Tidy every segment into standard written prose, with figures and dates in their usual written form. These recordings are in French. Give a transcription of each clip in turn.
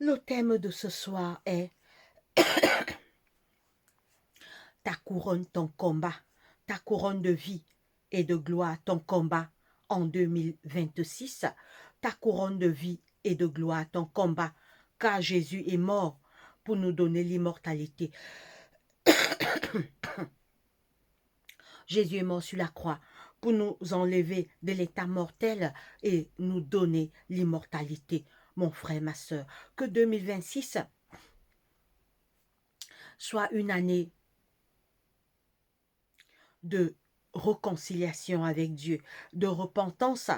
Le thème de ce soir est ta couronne, ton combat, ta couronne de vie et de gloire, ton combat en 2026, ta couronne de vie et de gloire, ton combat, car Jésus est mort pour nous donner l'immortalité. Jésus est mort sur la croix pour nous enlever de l'état mortel et nous donner l'immortalité. Mon frère, ma soeur, que 2026 soit une année de réconciliation avec Dieu, de repentance,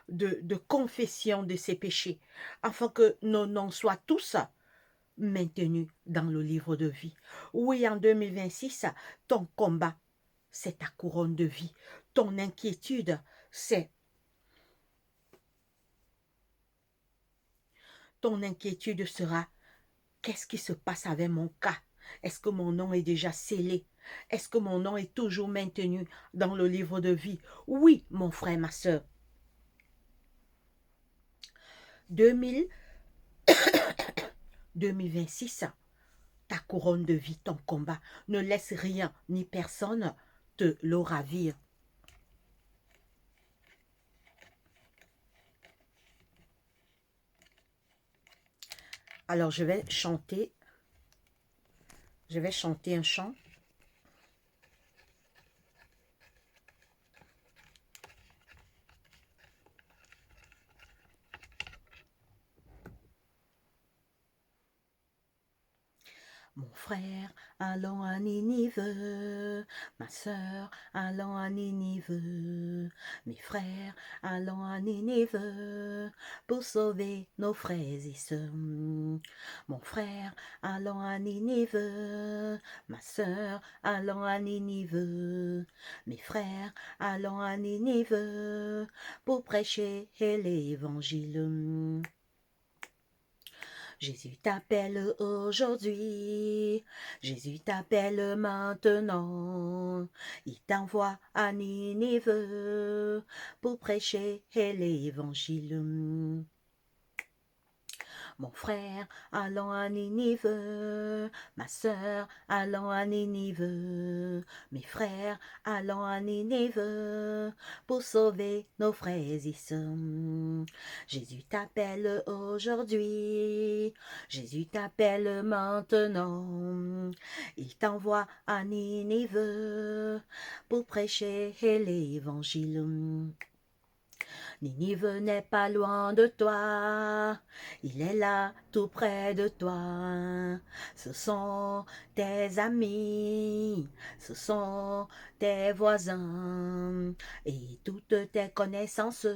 de confession de ses péchés, afin que nos noms soient tous maintenus dans le livre de vie. Oui, en 2026, ton combat, c'est ta couronne de vie. Ton inquiétude, c'est ton inquiétude sera, qu'est-ce qui se passe avec mon cas? Est-ce que mon nom est déjà scellé? Est-ce que mon nom est toujours maintenu dans le livre de vie? Oui, mon frère, ma soeur. 2026, ta couronne de vie, ton combat. Ne laisse rien ni personne te le ravir. Alors, je vais chanter un chant. Mon frère, allons à Ninive. Ma sœur, allons à Ninive. Mes frères, allons à Ninive pour sauver nos frères et sœurs. Mon frère, allons à Ninive. Ma sœur, allons à Ninive. Mes frères, allons à Ninive pour prêcher l'évangile. Jésus t'appelle aujourd'hui, Jésus t'appelle maintenant, il t'envoie à Ninive pour prêcher l'évangile. Mon frère, allons à Ninive, ma sœur, allons à Ninive, mes frères, allons à Ninive pour sauver nos frères et sœurs. Jésus t'appelle aujourd'hui, Jésus t'appelle maintenant, il t'envoie à Ninive pour prêcher l'évangile. Ninive n'est pas loin de toi, il est là tout près de toi. Ce sont tes amis, ce sont tes voisins et toutes tes connaissances.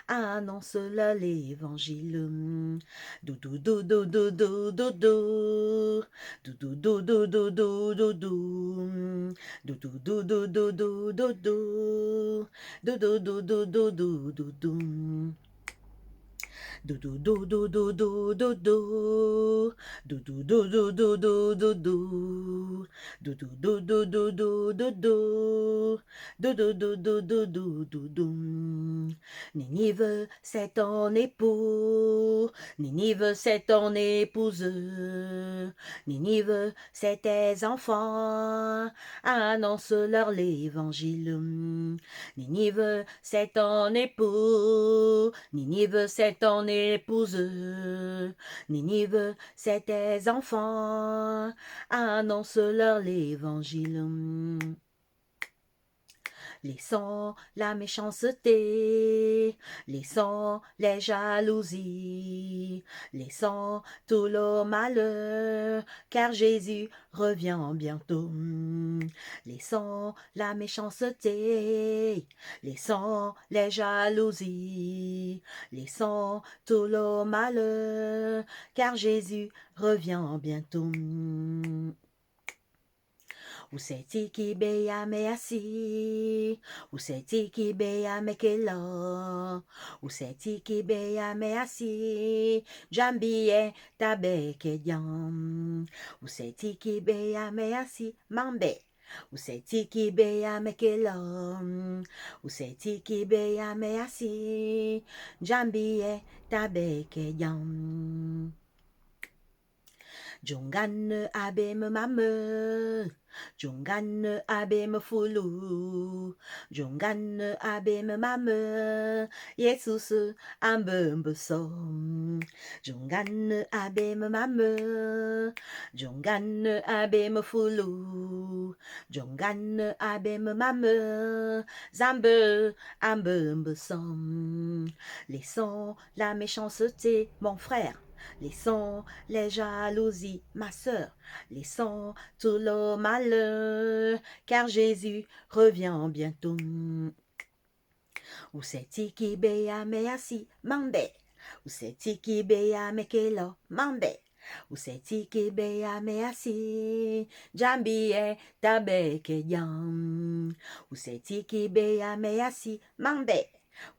Annonce-leur l'évangile. Doudou, doudou, doudou, doudou. Doudou, doudou, doudou, doudou. Doudou, doudou, doudou, doudou. Doudou, doudou, doudou, doudou. Doudou, doudou, doudou, doudou. Doudou, doudou, doudou, doudou. Doudou, doudou, doudou, doudou. Doudou, doudou, doudou, doudou. Ninive, c'est ton époux. Ninive, c'est ton épouse. Ninive, c'est tes enfants. Annonce-leur l'évangile. Ninive, c'est ton époux. Ninive, c'est ton épouse. Ninive, c'est tes enfants. Annonce-leur l'évangile. Laissons la méchanceté, laissons les jalousies, laissons tout le malheur, car Jésus revient bientôt. Laissons la méchanceté, laissons les jalousies, laissons tout le malheur, car Jésus revient bientôt. Useti beya me asi, useti beya me kelo, useti beya me asi, jambie tabe ke diam, useti beya me asi, mambe. Usetiki beya mekelom, usetiki beya measi, jambie tabeke yam. Jungan abe me mame, Jungan abe me fulu, Jungan abe me mame, Yesus ambe som. Jungan abe me mame, Jungan abe me fulu, Jungan abe me mame, Zambe ambe som. Laissons la méchanceté, mon frère. Laissons les jalousies, ma sœur. Laissons tout le malheur, car Jésus revient bientôt. Useti beya measi mambe. Useti beya mekelo mambe. Useti beya measi jambi tabeke jam. Useti beya measi mambe.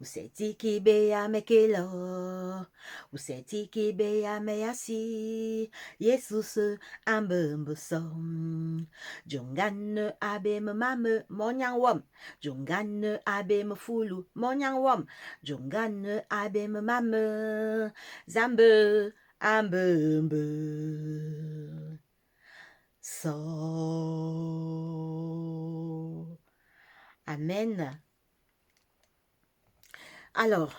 Useti beya mekelo. Useti beya measi. Yesus ambe som. Jungan abe mame monyang wom. Jungan abe fulu monyang wom. Jungan abe mame. Zambe ambe so. Amen. Alors,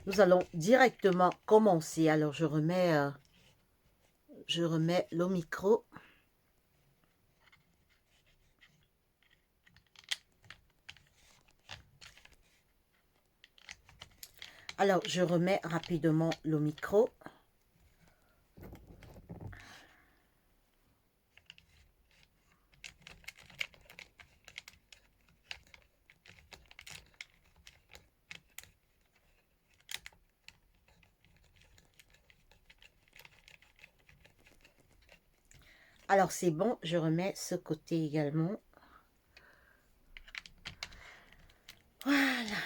nous allons directement commencer. Alors, je remets le micro. Alors, je remets rapidement le micro. Alors, c'est bon, je remets ce côté également. Voilà.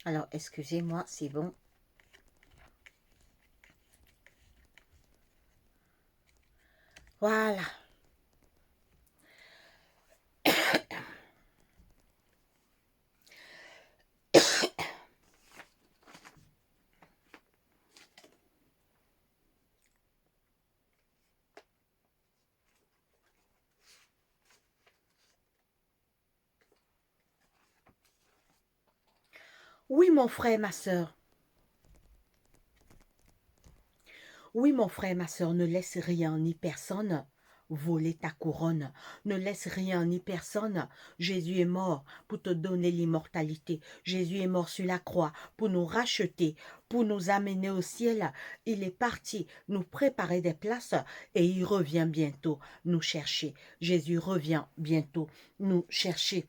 Alors, excusez-moi, c'est bon. Voilà. Oui, mon frère, ma soeur. Oui, mon frère, ma soeur, ne laisse rien ni personne voler ta couronne. Ne laisse rien ni personne. Jésus est mort pour te donner l'immortalité. Jésus est mort sur la croix pour nous racheter, pour nous amener au ciel. Il est parti nous préparer des places et il revient bientôt nous chercher. Jésus revient bientôt nous chercher.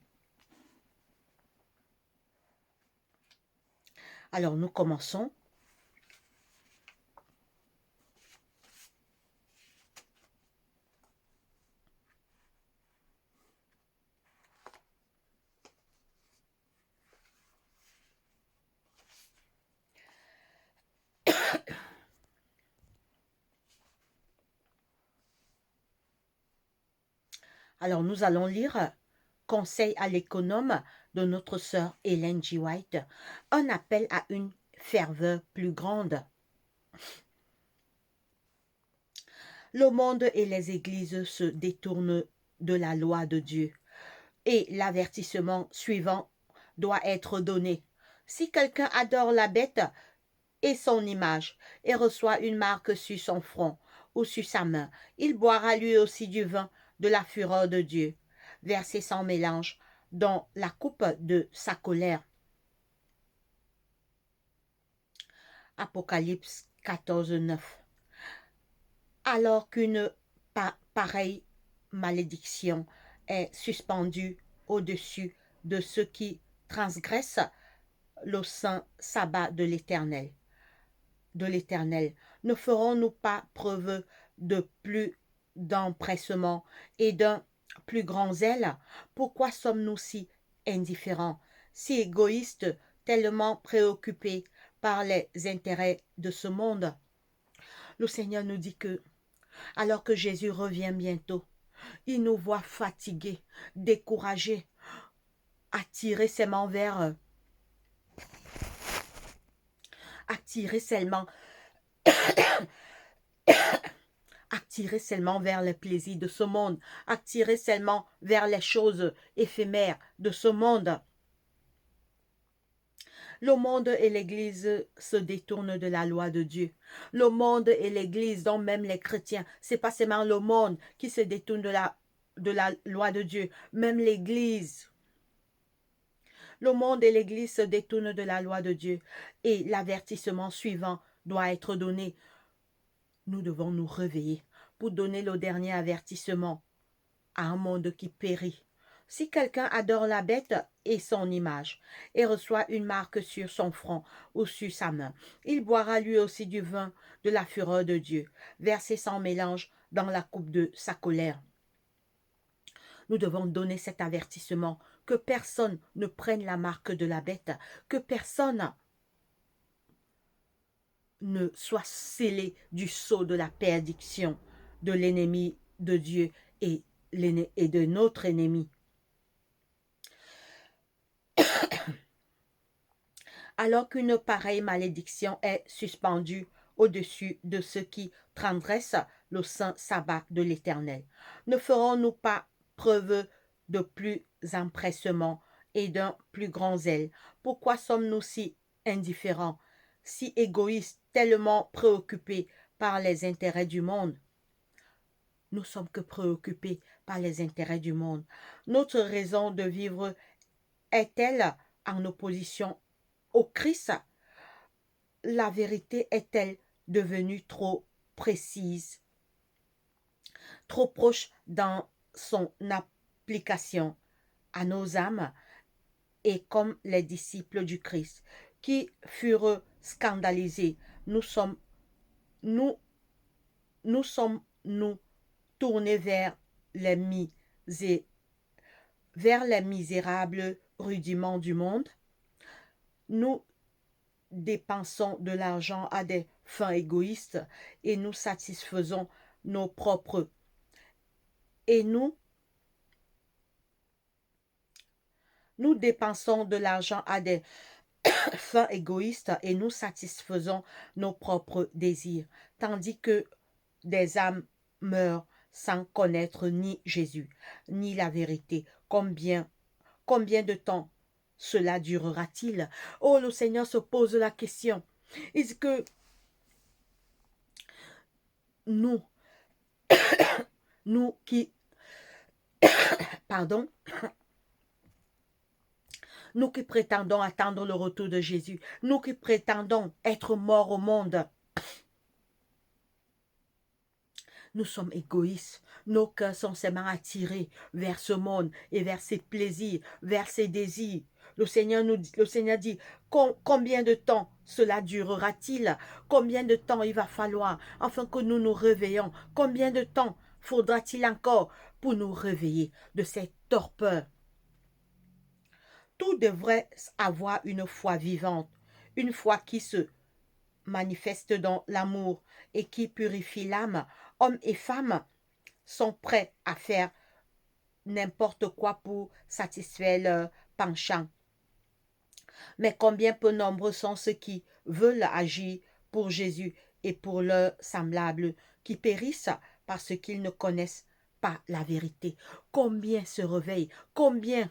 Alors, nous commençons. Alors, nous allons lire Conseil à l'économe de notre sœur Hélène G. White, un appel à une ferveur plus grande. Le monde et les églises se détournent de la loi de Dieu et l'avertissement suivant doit être donné. Si quelqu'un adore la bête et son image et reçoit une marque sur son front ou sur sa main, il boira lui aussi du vin de la fureur de Dieu, versé sans mélange dans la coupe de sa colère. Apocalypse 14, 9. Alors qu'une pareille malédiction est suspendue au-dessus de ceux qui transgressent le saint sabbat de l'Éternel. Ne ferons-nous pas preuve de plus d'empressement et d'un plus grand zèle? Pourquoi sommes-nous si indifférents, si égoïstes, tellement préoccupés par les intérêts de ce monde? Le Seigneur nous dit que, alors que Jésus revient bientôt, il nous voit fatigués, découragés, attirés seulement vers les plaisirs de ce monde, attirés seulement vers les choses éphémères de ce monde. Le monde et l'Église se détournent de la loi de Dieu. Le monde et l'Église, dont même les chrétiens, c'est pas seulement le monde qui se détourne de la loi de Dieu, même l'Église. Le monde et l'Église se détournent de la loi de Dieu et l'avertissement suivant doit être donné. Nous devons nous réveiller pour donner le dernier avertissement à un monde qui périt. Si quelqu'un adore la bête et son image, et reçoit une marque sur son front ou sur sa main, il boira lui aussi du vin de la fureur de Dieu, versé sans mélange dans la coupe de sa colère. Nous devons donner cet avertissement, que personne ne prenne la marque de la bête, que personne ne soit scellé du sceau de la perdition de l'ennemi de Dieu et de notre ennemi. Alors qu'une pareille malédiction est suspendue au-dessus de ceux qui transgressent le saint sabbat de l'Éternel, ne ferons-nous pas preuve de plus empressement et d'un plus grand zèle? Pourquoi sommes-nous si indifférents, si égoïstes, tellement préoccupés par les intérêts du monde? Nous sommes que préoccupés par les intérêts du monde. Notre raison de vivre est-elle en opposition au Christ? La vérité est-elle devenue trop précise, trop proche dans son application à nos âmes? Et comme les disciples du Christ qui furent scandalisés, nous sommes-nous tournés vers les misérables rudiments du monde? Nous dépensons de l'argent à des fins égoïstes et nous satisfaisons nos propres nous dépensons de l'argent à des fins égoïstes et nous satisfaisons nos propres désirs, tandis que des âmes meurent sans connaître ni Jésus, ni la vérité. Combien de temps cela durera-t-il? Oh, le Seigneur se pose la question. Est-ce que nous qui, nous qui prétendons attendre le retour de Jésus, nous qui prétendons être morts au monde, nous sommes égoïstes. Nos cœurs sont seulement attirés vers ce monde et vers ses plaisirs, vers ses désirs. Le Seigneur dit, combien de temps cela durera-t-il? Combien de temps il va falloir afin que nous nous réveillons? Combien de temps faudra-t-il encore pour nous réveiller de cette torpeur? Tout devrait avoir une foi vivante, une foi qui se manifeste dans l'amour et qui purifie l'âme. Hommes et femmes sont prêts à faire n'importe quoi pour satisfaire leur penchant. Mais combien peu nombreux sont ceux qui veulent agir pour Jésus et pour leurs semblables, qui périssent parce qu'ils ne connaissent pas la vérité. Combien se réveillent, combien